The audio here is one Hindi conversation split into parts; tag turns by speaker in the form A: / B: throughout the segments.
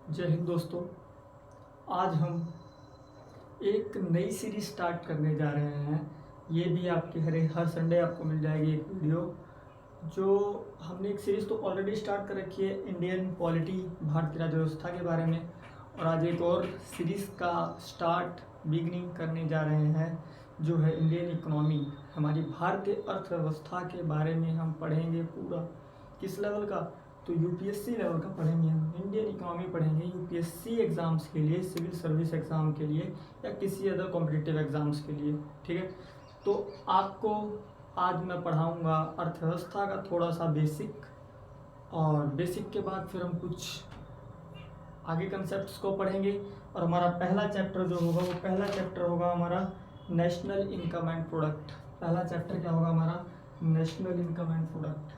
A: जय हिंद दोस्तों। आज हम एक नई सीरीज स्टार्ट करने जा रहे हैं। ये भी आपके हर संडे आपको मिल जाएगी एक वीडियो। जो हमने एक सीरीज़ तो ऑलरेडी स्टार्ट कर रखी है इंडियन पॉलिटी, भारतीय राज्य व्यवस्था के बारे में, और आज एक और सीरीज़ का बिगनिंग करने जा रहे हैं जो है इंडियन इकोनॉमी। हमारी भारतीय अर्थव्यवस्था के बारे में हम पढ़ेंगे पूरा। किस लेवल का? तो यूपीएससी लेवल का पढ़ेंगे हम। इंडियन इकोनॉमी पढ़ेंगे यूपीएससी एग्ज़ाम्स के लिए, सिविल सर्विस एग्ज़ाम के लिए या किसी अदर कॉम्पिटिटिव एग्ज़ाम्स के लिए। ठीक है, तो आपको आज मैं पढ़ाऊंगा अर्थव्यवस्था का थोड़ा सा बेसिक, और बेसिक के बाद फिर हम कुछ आगे कंसेप्ट्स को पढ़ेंगे। और हमारा पहला चैप्टर जो होगा वो पहला चैप्टर होगा हमारा नेशनल इनकम एंड प्रोडक्ट। पहला चैप्टर क्या होगा हमारा? नेशनल इनकम एंड प्रोडक्ट,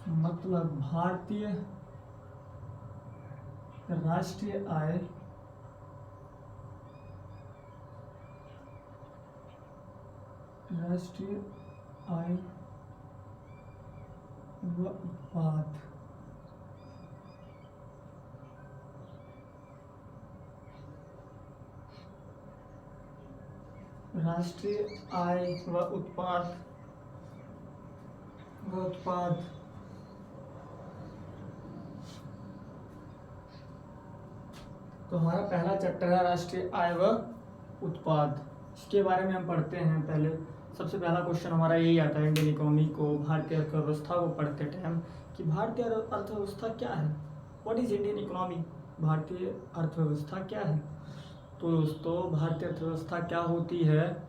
A: मतलब भारतीय राष्ट्रीय आय व उत्पाद। राष्ट्रीय आय व उत्पाद तो हमारा पहला चैप्टर है राष्ट्रीय आय व उत्पाद। इसके बारे में हम पढ़ते हैं। पहले सबसे पहला क्वेश्चन हमारा यही आता है इंडियन इकोनॉमी को, भारतीय अर्थव्यवस्था को पढ़ते टाइम, कि भारतीय अर्थव्यवस्था क्या है। What is Indian economy? भारतीय अर्थव्यवस्था क्या है? तो दोस्तों, भारतीय अर्थव्यवस्था क्या होती है?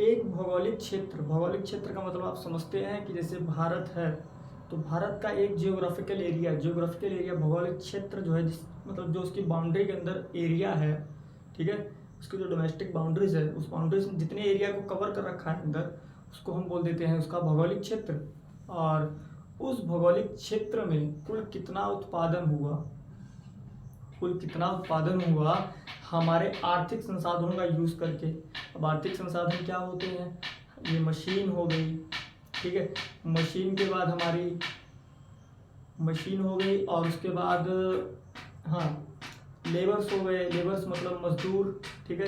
A: एक भौगोलिक क्षेत्र का मतलब आप समझते हैं कि जैसे भारत है तो भारत का एक जियोग्राफिकल एरिया भौगोलिक क्षेत्र जो है, मतलब जो उसकी बाउंड्री के अंदर एरिया है, ठीक है, उसकी जो डोमेस्टिक बाउंड्रीज है, उस बाउंड्रीज में जितने एरिया को कवर कर रखा है अंदर, उसको हम बोल देते हैं उसका भौगोलिक क्षेत्र। और उस भौगोलिक क्षेत्र में कुल कितना उत्पादन हुआ हमारे आर्थिक संसाधनों का यूज़ करके। अब आर्थिक संसाधन क्या होते हैं? ये मशीन हो गई, ठीक है, मशीन के बाद हमारी मशीन हो गई, और उसके बाद लेबर्स हो गए, लेबर्स मतलब मजदूर, ठीक है।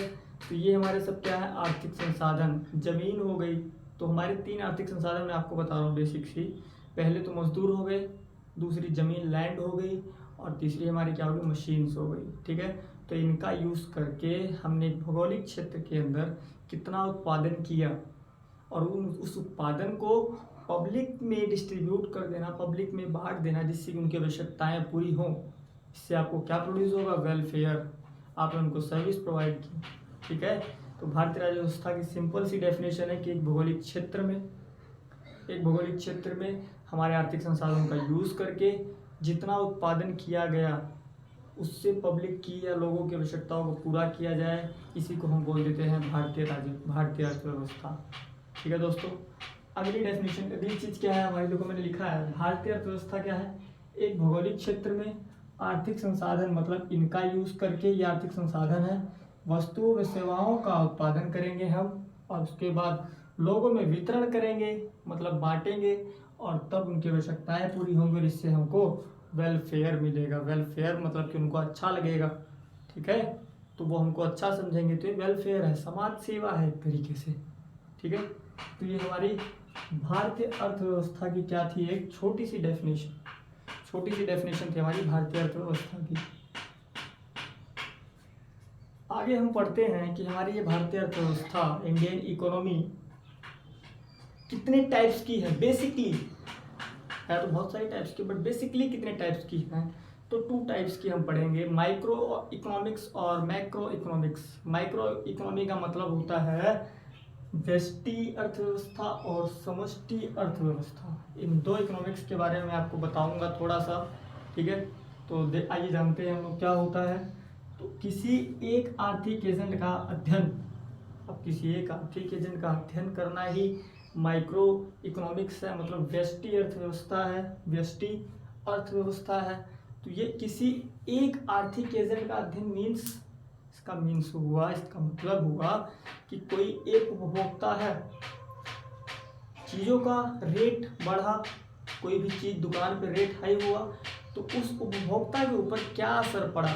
A: तो ये हमारे सब क्या है? आर्थिक संसाधन। जमीन हो गई, तो हमारे 3 आर्थिक संसाधन मैं आपको बता रहा हूँ बेसिक सी। पहले तो मजदूर हो गए, दूसरी जमीन लैंड हो गई, और तीसरी हमारी क्या होगी? मशीन्स हो गई, ठीक है। तो इनका यूज़ करके हमने भौगोलिक क्षेत्र के अंदर कितना उत्पादन किया, और उस उत्पादन को पब्लिक में डिस्ट्रीब्यूट कर देना, पब्लिक में बांट देना, जिससे कि उनकी आवश्यकताएं पूरी हों। इससे आपको क्या प्रोड्यूस होगा? वेलफेयर। आपने उनको सर्विस प्रोवाइड की, ठीक है। तो भारतीय राज्य व्यवस्था की सिंपल सी डेफिनेशन है कि एक भौगोलिक क्षेत्र में हमारे आर्थिक संसाधनों का यूज़ करके जितना उत्पादन किया गया उससे पब्लिक की या लोगों की आवश्यकताओं को पूरा किया जाए, इसी को हम बोल देते हैं भारतीय अर्थव्यवस्था। ठीक है दोस्तों, अगली डेफिनेशन, अगली चीज़ क्या है हमारी? देखो मैंने लिखा है भारतीय अर्थव्यवस्था क्या है? एक भौगोलिक क्षेत्र में आर्थिक संसाधन, मतलब इनका यूज़ करके, ये आर्थिक संसाधन है, वस्तुओं व सेवाओं का उत्पादन करेंगे हम, और उसके बाद लोगों में वितरण करेंगे, मतलब बांटेंगे, और तब उनकी आवश्यकताएं पूरी होंगी, इससे हमको वेलफेयर मिलेगा। वेलफेयर मतलब कि उनको अच्छा लगेगा, ठीक है, तो वो हमको अच्छा समझेंगे, तो ये वेलफेयर है, समाज सेवा है एक तरीके से, ठीक है। तो ये हमारी भारतीय अर्थव्यवस्था की क्या थी? एक छोटी सी डेफिनेशन थी हमारी भारतीय अर्थव्यवस्था की। आगे हम पढ़ते हैं कि हमारी ये भारतीय अर्थव्यवस्था, इंडियन इकोनॉमी, कितने टाइप्स की है। बेसिकली है तो बहुत सारी टाइप्स की, बट बेसिकली कितने टाइप्स की हैं? तो 2 टाइप्स की हम पढ़ेंगे, माइक्रो इकोनॉमिक्स और मैक्रो इकोनॉमिक्स। माइक्रो इकोनॉमी का मतलब होता है व्यष्टि अर्थव्यवस्था और समष्टि अर्थव्यवस्था। इन 2 इकोनॉमिक्स के बारे में आपको बताऊंगा थोड़ा सा, ठीक है। तो आइए जानते हैं हम लोग क्या होता है। तो किसी एक आर्थिक एजेंट का अध्ययन, अब किसी एक आर्थिक एजेंट का अध्ययन करना ही माइक्रो इकोनॉमिक्स है, मतलब व्यष्टि अर्थव्यवस्था है। तो ये किसी एक आर्थिक एजेंट का अध्ययन इसका मतलब हुआ कि कोई एक उपभोक्ता है, चीज़ों का रेट बढ़ा, कोई भी चीज़ दुकान पे रेट हाई हुआ, तो उस उपभोक्ता के ऊपर क्या असर पड़ा,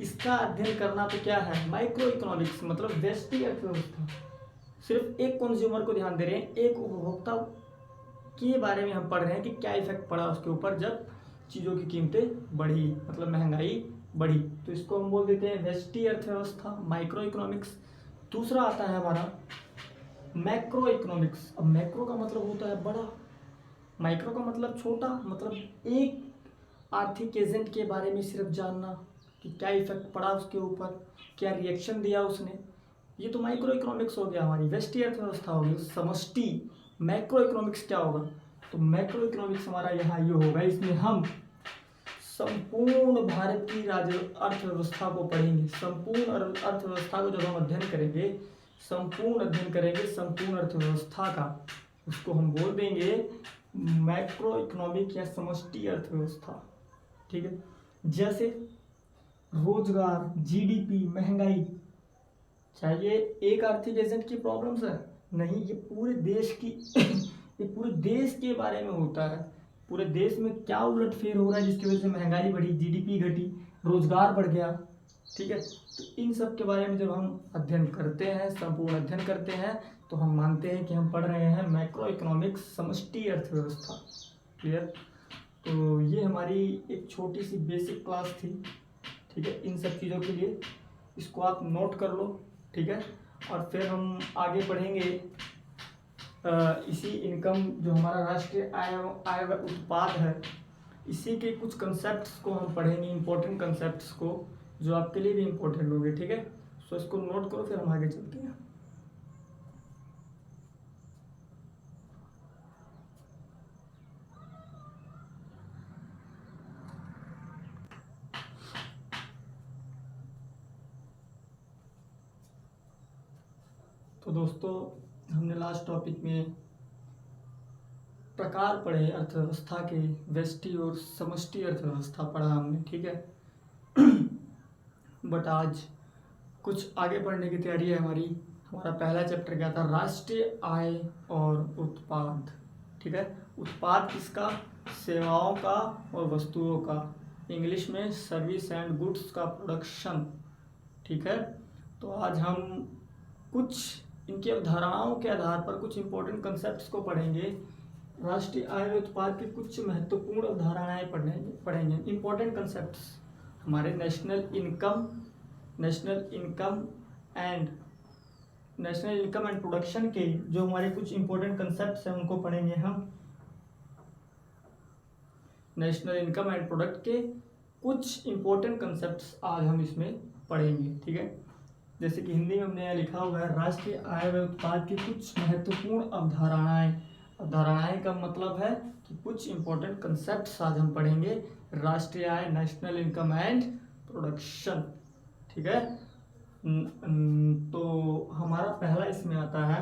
A: इसका अध्ययन करना तो क्या है माइक्रो इकोनॉमिक्स, मतलब व्यष्टि अर्थव्यवस्था। सिर्फ एक कंज्यूमर को ध्यान दे रहे हैं, एक उपभोक्ता के बारे में हम पढ़ रहे हैं कि क्या इफेक्ट पड़ा उसके ऊपर जब चीज़ों की कीमतें बढ़ी, मतलब महंगाई बढ़ी। तो इसको हम बोल देते हैं व्यष्टि अर्थव्यवस्था, माइक्रो इकोनॉमिक्स। दूसरा आता है हमारा मैक्रो इकोनॉमिक्स। अब मैक्रो का मतलब होता है बड़ा, माइक्रो का मतलब छोटा, मतलब एक आर्थिक एजेंट के बारे में सिर्फ जानना कि क्या इफेक्ट पड़ा उसके ऊपर, क्या रिएक्शन दिया उसने, ये तो माइक्रो इकोनॉमिक्स हो गया, हमारी व्यष्टि अर्थव्यवस्था होगी। समष्टि मैक्रो इकोनॉमिक्स क्या होगा, तो मैक्रो इकोनॉमिक्स हमारा यहाँ ये होगा, इसमें हम संपूर्ण भारत की राज्य अर्थव्यवस्था को पढ़ेंगे। संपूर्ण अर्थव्यवस्था को जब हम अध्ययन करेंगे, संपूर्ण अध्ययन करेंगे संपूर्ण अर्थव्यवस्था का, उसको हम बोल देंगे मैक्रो इकोनॉमिक या समष्टि अर्थव्यवस्था। ठीक है, जैसे रोजगार, जीडीपी, महंगाई, चाहे ये एक आर्थिक एजेंट की प्रॉब्लम्स है नहीं, ये पूरे देश की ये पूरे देश के बारे में होता है। पूरे देश में क्या उलटफेर हो रहा है जिसकी वजह से महंगाई बढ़ी, जीडीपी घटी, रोजगार बढ़ गया। ठीक है, तो इन सब के बारे में जब हम अध्ययन करते हैं, संपूर्ण अध्ययन करते हैं, तो हम मानते हैं कि हम पढ़ रहे हैं मैक्रो इकोनॉमिक्स, समष्टि अर्थव्यवस्था। क्लियर, तो ये हमारी एक छोटी सी बेसिक क्लास थी। ठीक है, इन सब चीज़ों के लिए इसको आप नोट कर लो। ठीक है, और फिर हम आगे बढ़ेंगे इसी इनकम जो हमारा राष्ट्रीय आय व उत्पाद है, इसी के कुछ कंसेप्ट्स को हम पढ़ेंगे, इंपॉर्टेंट कंसेप्ट्स को जो आपके लिए भी इंपॉर्टेंट होंगे। ठीक है, सो इसको नोट करो, फिर हम आगे चलते हैं। तो दोस्तों, हमने लास्ट टॉपिक में प्रकार पढ़े अर्थव्यवस्था के, व्यष्टि और समष्टि अर्थव्यवस्था पढ़ा हमने। ठीक है, बट आज कुछ आगे बढ़ने की तैयारी है हमारी। हमारा पहला चैप्टर क्या था, राष्ट्रीय आय और उत्पाद। ठीक है, उत्पाद किसका, सेवाओं का और वस्तुओं का, इंग्लिश में सर्विस एंड गुड्स का प्रोडक्शन। ठीक है, तो आज हम कुछ इनकी अवधारणाओं के आधार पर कुछ इंपॉर्टेंट कंसेप्ट्स को पढ़ेंगे। राष्ट्रीय आय और उत्पाद की कुछ महत्वपूर्ण अवधारणाएं पढ़ेंगे। इंपॉर्टेंट कंसेप्ट्स हमारे नेशनल इनकम एंड प्रोडक्शन के जो हमारे कुछ इंपॉर्टेंट कंसेप्ट्स हैं उनको पढ़ेंगे हम। नेशनल इनकम एंड प्रोडक्ट के कुछ इंपॉर्टेंट कंसेप्ट्स आज हम इसमें पढ़ेंगे। ठीक है, जैसे कि हिंदी में हमने यहाँ लिखा हुआ है, राष्ट्रीय आय व उत्पाद की कुछ महत्वपूर्ण अवधारणाएं। अवधारणाएं का मतलब है कि कुछ इंपॉर्टेंट कंसेप्ट्स आज हम पढ़ेंगे। राष्ट्रीय आय, नेशनल इनकम एंड प्रोडक्शन। ठीक है, तो हमारा पहला इसमें आता है,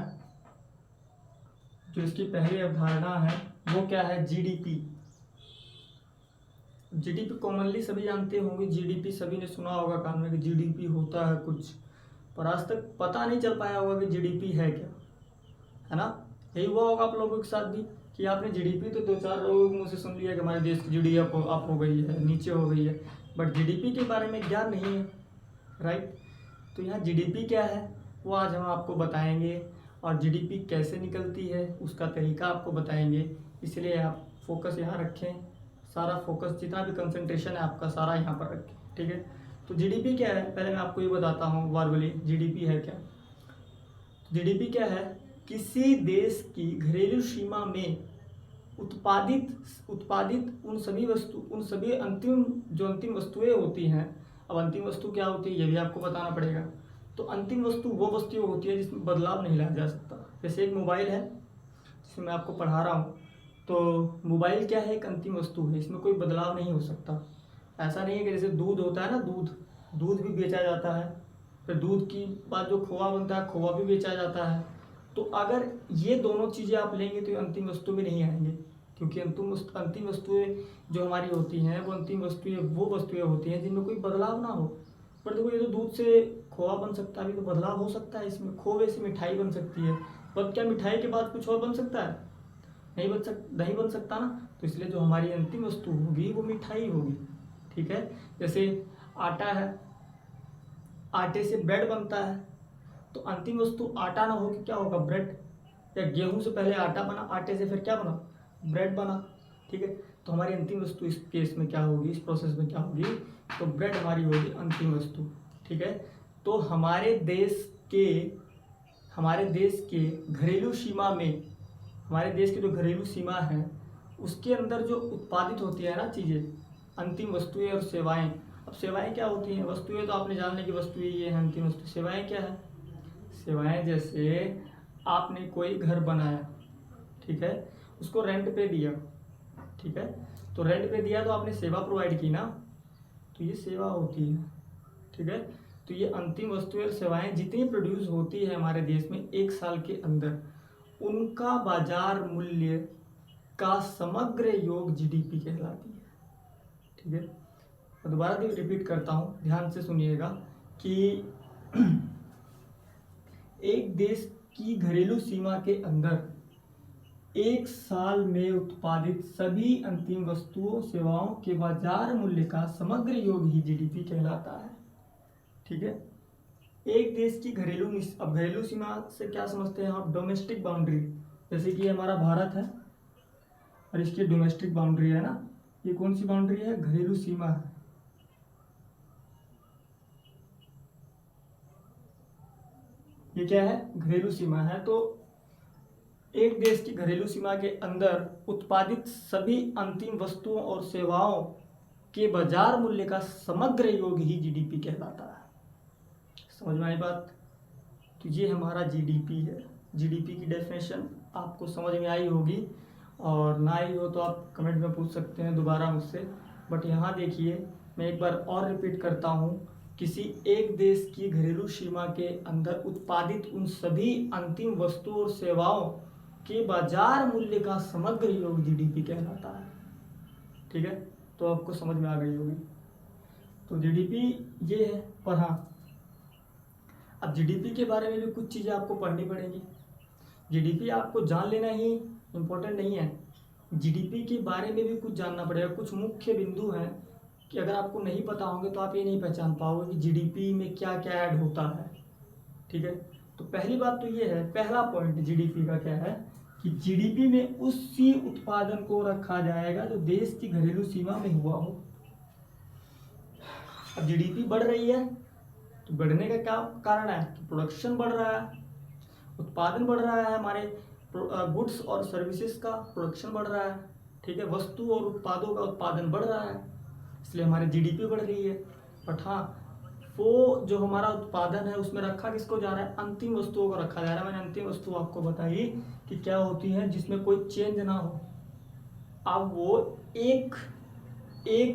A: जो इसकी पहली अवधारणा है वो क्या है, जीडीपी। जीडीपी कॉमनली सभी जानते होंगे, जीडीपी सभी ने सुना होगा कान में कि जीडीपी होता है कुछ, पर आज तक पता नहीं चल पाया होगा कि जीडीपी है क्या, है ना। यही हुआ होगा आप लोगों के साथ भी कि आपने जीडीपी तो 2-4 लोगों के मुँह से सुन लिया कि हमारे देश की जीडीपी अप हो गई है, नीचे हो गई है, बट जीडीपी के बारे में ज्ञान नहीं है, राइट। तो यहाँ जीडीपी क्या है वो आज हम आपको बताएंगे, और जीडीपी कैसे निकलती है उसका तरीका आपको बताएंगे। इसलिए आप फोकस यहाँ रखें, सारा फोकस जितना भी कंसंट्रेशन है आपका सारा यहाँ पर रखें। ठीक है, तो जीडीपी क्या है पहले मैं आपको ये बताता हूँ वर्बली, जीडीपी है क्या। जीडीपी क्या है, किसी देश की घरेलू सीमा में उत्पादित उन सभी अंतिम वस्तुएं होती हैं। अब अंतिम वस्तु क्या होती है ये भी आपको बताना पड़ेगा। तो अंतिम वस्तु वो वस्तु होती है जिसमें बदलाव नहीं लाया जा सकता। जैसे एक मोबाइल है जिसमें मैं आपको पढ़ा रहा हूँ, तो मोबाइल क्या है, एक अंतिम वस्तु है, इसमें कोई बदलाव नहीं हो सकता। ऐसा नहीं है कि जैसे दूध होता है ना, दूध भी बेचा जाता है, फिर दूध की बाद जो खोआ बनता है खोआ भी बेचा जाता है। तो अगर ये दोनों चीज़ें आप लेंगे तो ये अंतिम वस्तु में नहीं आएंगे, क्योंकि अंतिम वस्तुएं जो हमारी होती हैं वो अंतिम वस्तुएं होती हैं जिनमें कोई बदलाव ना हो। पर देखो, ये तो दूध से खोआ बन सकता है, अभी तो बदलाव हो सकता है इसमें, खोए से मिठाई बन सकती है, पर क्या मिठाई के बाद कुछ और बन सकता है, नहीं बन सकता ना। तो इसलिए जो हमारी अंतिम वस्तु होगी वो मिठाई होगी। ठीक है, जैसे आटा है, आटे से ब्रेड बनता है, तो अंतिम वस्तु आटा ना होगी क्या होगा, ब्रेड। या गेहूं से पहले आटा बना, आटे से फिर क्या बना, ब्रेड बना। ठीक है, तो हमारी अंतिम वस्तु इस केस में क्या होगी, इस प्रोसेस में क्या होगी, तो ब्रेड हमारी होगी अंतिम वस्तु। ठीक है, तो हमारे देश के घरेलू सीमा में, हमारे देश की जो घरेलू सीमा है उसके अंदर जो उत्पादित होती है ना चीज़ें, अंतिम वस्तुएं और सेवाएं। अब सेवाएं क्या होती हैं, वस्तुएं तो आपने जान ली कि वस्तुएं ये हैं, अंतिम वस्तु। सेवाएं क्या है, सेवाएं जैसे आपने कोई घर बनाया, ठीक है, उसको रेंट पे दिया। ठीक है, तो रेंट पे दिया तो आपने सेवा प्रोवाइड की ना, तो ये सेवा होती है। ठीक है, तो ये अंतिम वस्तुएं और सेवाएं जितनी प्रोड्यूस होती है हमारे देश में एक साल के अंदर, उनका बाजार मूल्य का समग्र योग जीडीपी कहलाती है। ठीक है, मैं दोबारा रिपीट करता हूँ, ध्यान से सुनिएगा कि एक देश की घरेलू सीमा के अंदर एक साल में उत्पादित सभी अंतिम वस्तुओं सेवाओं के बाजार मूल्य का समग्र योग ही जीडीपी कहलाता है। ठीक है, एक देश की घरेलू सीमा से क्या समझते हैं आप, डोमेस्टिक बाउंड्री। जैसे कि हमारा भारत है और इसकी डोमेस्टिक बाउंड्री है ना, ये कौन सी बाउंड्री है, घरेलू सीमा है। ये क्या है, घरेलू सीमा है। तो एक देश की घरेलू सीमा के अंदर उत्पादित सभी अंतिम वस्तुओं और सेवाओं के बाजार मूल्य का समग्र योग ही जीडीपी कहलाता है। समझ में आई बात। तो ये हमारा जीडीपी है। जीडीपी की डेफिनेशन आपको समझ में आई होगी, और ना आई हो तो आप कमेंट में पूछ सकते हैं दोबारा मुझसे। बट यहाँ देखिए, मैं एक बार और रिपीट करता हूँ, किसी एक देश की घरेलू सीमा के अंदर उत्पादित उन सभी अंतिम वस्तुओं और सेवाओं के बाजार मूल्य का समग्र योग जीडीपी कहलाता है। ठीक है, तो आपको समझ में आ गई होगी। तो जीडीपी ये है। पर हाँ, अब जीडीपी के बारे में भी कुछ चीज़ें आपको पढ़नी पड़ेंगी। जीडीपी आपको जान लेना ही इम्पोर्टेंट नहीं है, जीडीपी के बारे में भी कुछ जानना पड़ेगा। कुछ मुख्य बिंदु हैं कि अगर आपको नहीं पता होंगे तो आप ये नहीं पहचान पाओगे कि जीडीपी में क्या क्या ऐड होता है। ठीक है, तो पहली बात तो ये है, पहला पॉइंट जीडीपी का क्या है कि जीडीपी में उसी उत्पादन को रखा जाएगा जो देश की घरेलू सीमा में हुआ हो। अब जीडीपी बढ़ रही है तो बढ़ने का क्या कारण है कि प्रोडक्शन बढ़ रहा है, उत्पादन बढ़ रहा है, हमारे गुड्स और सर्विसेज का प्रोडक्शन बढ़ रहा है। ठीक है, वस्तु और उत्पादों का उत्पादन बढ़ रहा है, इसलिए हमारी जीडीपी बढ़ रही है। बट हाँ, वो जो हमारा उत्पादन है उसमें रखा किसको जा रहा है, अंतिम वस्तुओं को रखा जा रहा है। मैंने अंतिम वस्तु आपको बताई कि क्या होती है, जिसमें कोई चेंज ना हो। अब वो एक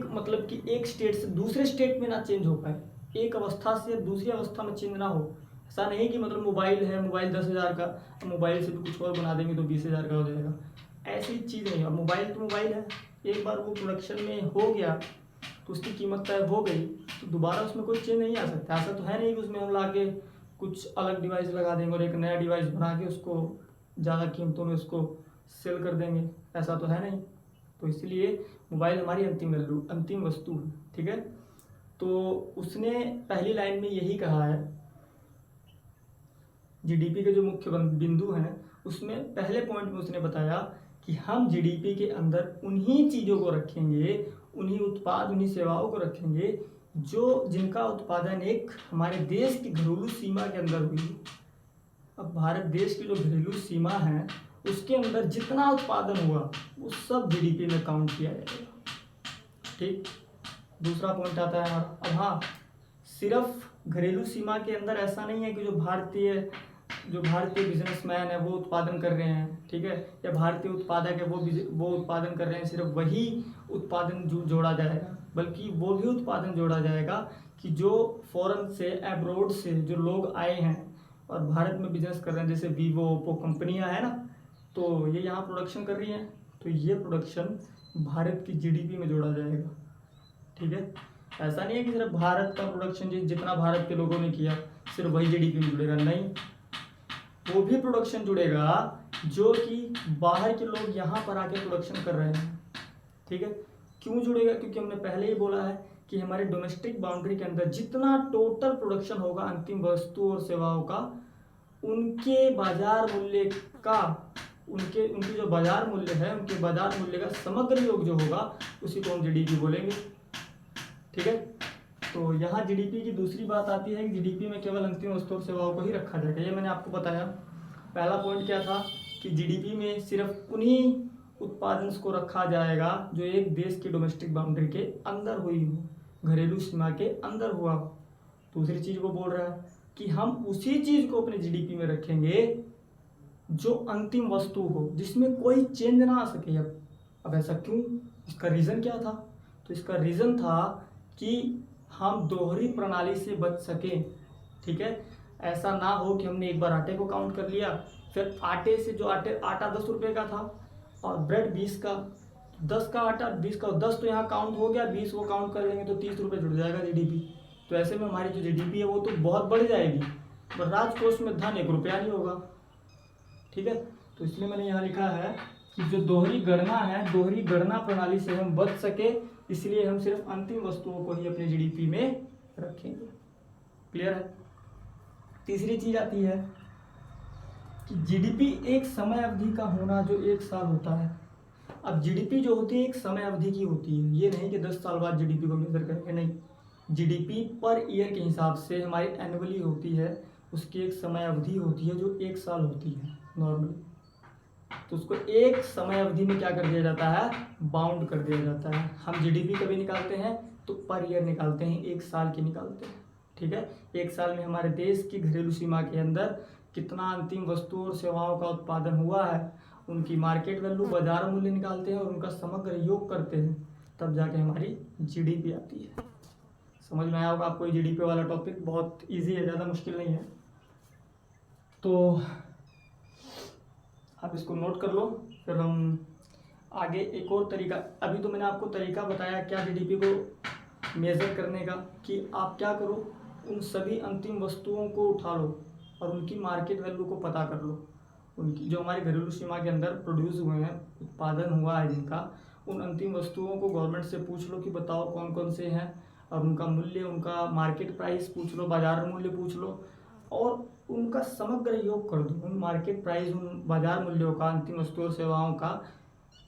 A: मतलब कि एक स्टेट से दूसरे स्टेट में ना चेंज हो पाए, एक अवस्था से दूसरी अवस्था में चेंज ना हो। ऐसा नहीं कि मतलब मोबाइल है, मोबाइल 10,000 का, मोबाइल से भी कुछ और बना देंगे तो 20,000 का हो जाएगा, ऐसी चीज़ नहीं है। मोबाइल तो मोबाइल है, एक बार वो प्रोडक्शन में हो गया तो उसकी कीमत तय हो गई, तो दोबारा उसमें कोई चेंज नहीं आ सकता। ऐसा तो है नहीं कि उसमें हम ला के कुछ अलग डिवाइस लगा देंगे और एक नया डिवाइस बना के उसको ज़्यादा कीमतों में उसको सेल कर देंगे, ऐसा तो है नहीं। तो इसलिए मोबाइल हमारी अंतिम वस्तु है। ठीक है, तो उसने पहली लाइन में यही कहा है, जीडीपी के जो मुख्य बिंदु हैं उसमें पहले पॉइंट में उसने बताया कि हम जीडीपी के अंदर उन्हीं चीज़ों को रखेंगे, उन्हीं उत्पाद, उन्हीं सेवाओं को रखेंगे जो जिनका उत्पादन एक हमारे देश की घरेलू सीमा के अंदर हुई। अब भारत देश की जो घरेलू सीमा है उसके अंदर जितना उत्पादन हुआ वो सब जीडीपी में काउंट किया जाएगा। ठीक, दूसरा पॉइंट आता है हमारा। अब हाँ, सिर्फ घरेलू सीमा के अंदर ऐसा नहीं है कि जो भारतीय बिजनेसमैन है वो उत्पादन कर रहे हैं, ठीक है, या भारतीय उत्पादक है वो उत्पादन कर रहे हैं, सिर्फ वही उत्पादन जोड़ा जाएगा, बल्कि वो भी उत्पादन जोड़ा जाएगा कि जो फॉरेन से, अब्रॉड से जो लोग आए हैं और भारत में बिजनेस कर रहे हैं, जैसे वीवो, ओप्पो कंपनियां हैं ना, तो ये यहाँ प्रोडक्शन कर रही हैं, तो ये प्रोडक्शन भारत की जीडीपी में जोड़ा जाएगा। ठीक है, ऐसा नहीं है कि सिर्फ भारत का प्रोडक्शन जितना भारत के लोगों ने किया सिर्फ वही जीडीपी में जुड़ेगा, नहीं, वो भी प्रोडक्शन जुड़ेगा जो कि बाहर के लोग यहाँ पर आके प्रोडक्शन कर रहे हैं। ठीक है, क्यों जुड़ेगा? क्योंकि हमने पहले ही बोला है कि हमारे डोमेस्टिक बाउंड्री के अंदर जितना टोटल प्रोडक्शन होगा अंतिम वस्तु और सेवाओं का, उनके बाजार मूल्य का उनकी जो बाजार मूल्य है, उनके बाजार मूल्य का समग्र योग जो होगा उसी को हम जीडीपी बोलेंगे। ठीक है, तो यहाँ जीडीपी की दूसरी बात आती है कि जीडीपी में केवल अंतिम वस्तु और सेवाओं को ही रखा जाएगा। ये मैंने आपको बताया। पहला पॉइंट क्या था कि जीडीपी में सिर्फ उन्हीं उत्पादन को रखा जाएगा जो एक देश की डोमेस्टिक बाउंड्री के अंदर हुई हो, घरेलू सीमा के अंदर हुआ हो। दूसरी चीज वो बोल रहा है कि हम उसी चीज को अपने जीडीपी में रखेंगे जो अंतिम वस्तु हो, जिसमें कोई चेंज ना आ सके। अब ऐसा क्यों? इसका रीजन क्या था? तो इसका रीजन था कि हम दोहरी प्रणाली से बच सकें। ठीक है, ऐसा ना हो कि हमने एक बार आटे को काउंट कर लिया, फिर आटे से जो आटा 10 रुपये का था और ब्रेड 20 का, 10 का आटा 20 का, 10 तो यहाँ काउंट हो गया, 20 वो काउंट कर लेंगे तो 30 रुपये जुड़ जाएगा जीडीपी। तो ऐसे में हमारी जो जीडीपी है वो तो बहुत बढ़ जाएगी, पर राजकोष में धन 1 रुपया नहीं होगा। ठीक है, तो इसलिए मैंने यहाँ लिखा है कि जो दोहरी गणना है, दोहरी गणना प्रणाली से हम बच सके, इसलिए हम सिर्फ अंतिम वस्तुओं को ही अपने जीडीपी में रखेंगे। क्लियर है? तीसरी चीज आती है कि जीडीपी एक समय अवधि का होना जो 1 साल होता है। अब जीडीपी जो होती है एक समय अवधि की होती है, ये नहीं कि 10 साल बाद जीडीपी को मेजर करेंगे, नहीं। जीडीपी पर ईयर के हिसाब से हमारी एनुअली होती है, उसकी एक समय अवधि होती है जो 1 साल होती है नॉर्मली। तो उसको एक समय अवधि में क्या कर दिया जाता है? बाउंड कर दिया जाता है। हम जीडीपी कभी निकालते हैं तो पर ईयर निकालते हैं, 1 साल की निकालते हैं। ठीक है, 1 साल में हमारे देश की घरेलू सीमा के अंदर कितना अंतिम वस्तुओं और सेवाओं का उत्पादन हुआ है, उनकी मार्केट वैल्यू, बाजार मूल्य निकालते हैं और उनका समग्र योग करते हैं, तब जाके हमारी जीडीपी आती है। समझ में आया होगा आपको? जीडीपी वाला टॉपिक बहुत ईजी है, ज़्यादा मुश्किल नहीं है। तो आप इसको नोट कर लो, फिर हम आगे एक और तरीका। अभी तो मैंने आपको तरीका बताया क्या जीडीपी को मेज़र करने का, कि आप क्या करो, उन सभी अंतिम वस्तुओं को उठा लो और उनकी मार्केट वैल्यू को पता कर लो। उनकी जो हमारी घरेलू सीमा के अंदर प्रोड्यूस हुए हैं, उत्पादन हुआ है जिनका, उन अंतिम वस्तुओं को गवर्नमेंट से पूछ लो कि बताओ कौन कौन से हैं, और उनका मूल्य, उनका मार्केट प्राइस पूछ लो, बाजार मूल्य पूछ लो, और उनका समग्र योग कर दो। उन मार्केट प्राइस, उन बाजार मूल्यों का, अंतिम वस्तु और सेवाओं का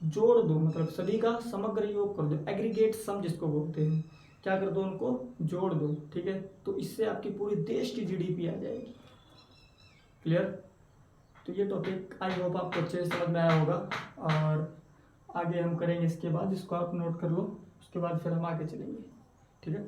A: जोड़ दो, मतलब सभी का समग्र योग कर दो, एग्रीगेट सम जिसको बोलते हैं। क्या कर दो? उनको जोड़ दो। ठीक है, तो इससे आपकी पूरी देश की जीडीपी आ जाएगी। क्लियर? तो ये टॉपिक आई होप आपको अच्छे से समझ में आया होगा, और आगे हम करेंगे इसके बाद, इसको आप नोट कर लो, उसके बाद फिर हम आगे चलेंगे। ठीक है।